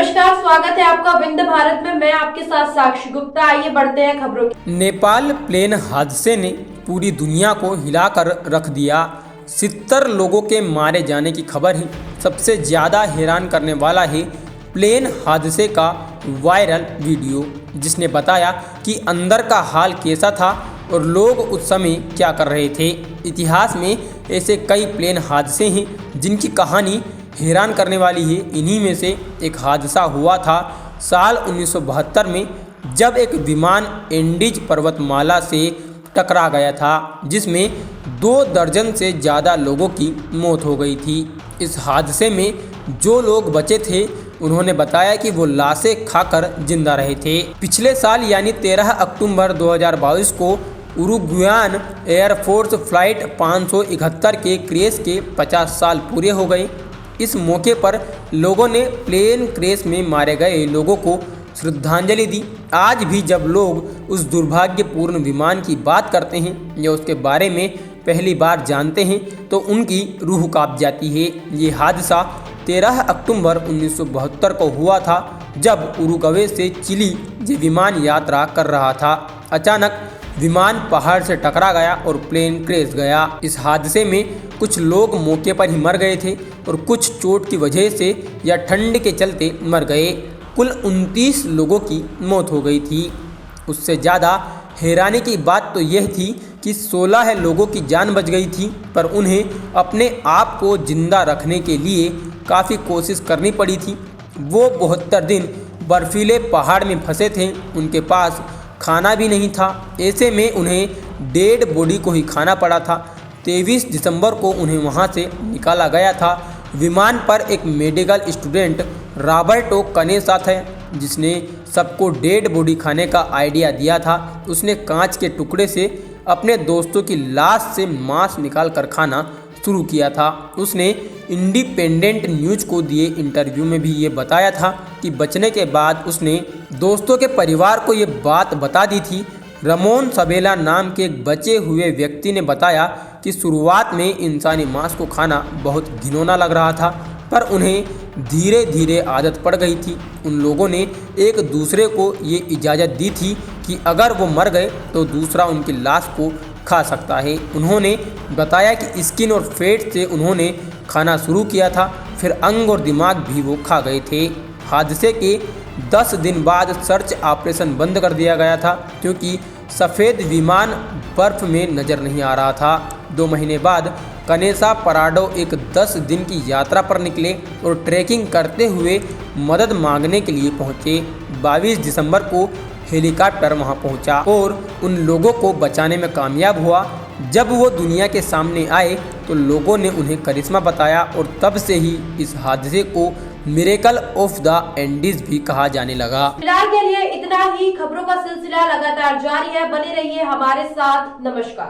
नमस्कार, स्वागत है आपका विंध्य भारत में। मैं आपके साथ साक्षी गुप्ता। आइए बढ़ते हैं खबरों की। नेपाल प्लेन हादसे ने पूरी दुनिया को हिलाकर रख दिया। 70 लोगों के मारे जाने की खबर है। सबसे ज़्यादा हैरान करने वाला है प्लेन हादसे का वायरल वीडियो, जिसने बताया कि अंदर का हाल कैसा था और लोग उस समय क्या कर रहे थे। इतिहास में ऐसे कई प्लेन हादसे हैं जिनकी कहानी हैरान करने वाली है। इन्हीं में से एक हादसा हुआ था साल 1972 में, जब एक विमान एंडीज पर्वतमाला से टकरा गया था, जिसमें 2 दर्जन से ज़्यादा लोगों की मौत हो गई थी। इस हादसे में जो लोग बचे थे उन्होंने बताया कि वो लाशें खाकर जिंदा रहे थे। पिछले साल यानी 13 अक्टूबर 2022 को उरुग्वेन एयरफोर्स फ्लाइट 571 के क्रैश के 50 साल पूरे हो गए। इस मौके पर लोगों ने प्लेन क्रैश में मारे गए लोगों को श्रद्धांजलि दी। आज भी जब लोग उस दुर्भाग्यपूर्ण विमान की बात करते हैं या उसके बारे में पहली बार जानते हैं तो उनकी रूह कांप जाती है। ये हादसा 13 अक्टूबर 1972 को हुआ था, जब उरुग्वे से चिली ये विमान यात्रा कर रहा था। अचानक विमान पहाड़ से टकरा गया और प्लेन क्रैश गया। इस हादसे में कुछ लोग मौके पर ही मर गए थे और कुछ चोट की वजह से या ठंड के चलते मर गए। कुल 29 लोगों की मौत हो गई थी। उससे ज़्यादा हैरानी की बात तो यह थी कि 16 लोगों की जान बच गई थी, पर उन्हें अपने आप को जिंदा रखने के लिए काफ़ी कोशिश करनी पड़ी थी। वो 72 दिन बर्फीले पहाड़ में फंसे थे, उनके पास खाना भी नहीं था। ऐसे में उन्हें डेड बॉडी को ही खाना पड़ा था। 23 दिसंबर को उन्हें वहां से निकाला गया था। विमान पर एक मेडिकल स्टूडेंट रॉबर्टो कनेसा था, जिसने सबको डेड बॉडी खाने का आइडिया दिया था। उसने कांच के टुकड़े से अपने दोस्तों की लाश से मांस निकाल कर खाना शुरू किया था। उसने इंडिपेंडेंट न्यूज को दिए इंटरव्यू में भी ये बताया था कि बचने के बाद उसने दोस्तों के परिवार को ये बात बता दी थी। रमोन सबेला नाम के एक बचे हुए व्यक्ति ने बताया कि शुरुआत में इंसानी मांस को खाना बहुत घिनौना लग रहा था, पर उन्हें धीरे धीरे आदत पड़ गई थी। उन लोगों ने एक दूसरे को ये इजाज़त दी थी कि अगर वो मर गए तो दूसरा उनकी लाश को खा सकता है। उन्होंने बताया कि स्किन और फैट से उन्होंने खाना शुरू किया था, फिर अंग और दिमाग भी वो खा गए थे। हादसे के 10 दिन बाद सर्च ऑपरेशन बंद कर दिया गया था, क्योंकि सफ़ेद विमान बर्फ में नज़र नहीं आ रहा था। 2 महीने बाद कनेसा पराडो एक 10 दिन की यात्रा पर निकले और ट्रैकिंग करते हुए मदद मांगने के लिए पहुंचे। 22 दिसंबर को हेलीकॉप्टर वहां पहुंचा और उन लोगों को बचाने में कामयाब हुआ। जब वो दुनिया के सामने आए तो लोगों ने उन्हें करिश्मा बताया और तब से ही इस हादसे को मिरेकल ऑफ द एंडीज भी कहा जाने लगा। फिलहाल के लिए इतना ही। खबरों का सिलसिला लगातार जारी है, बने रहिए हमारे साथ। नमस्कार।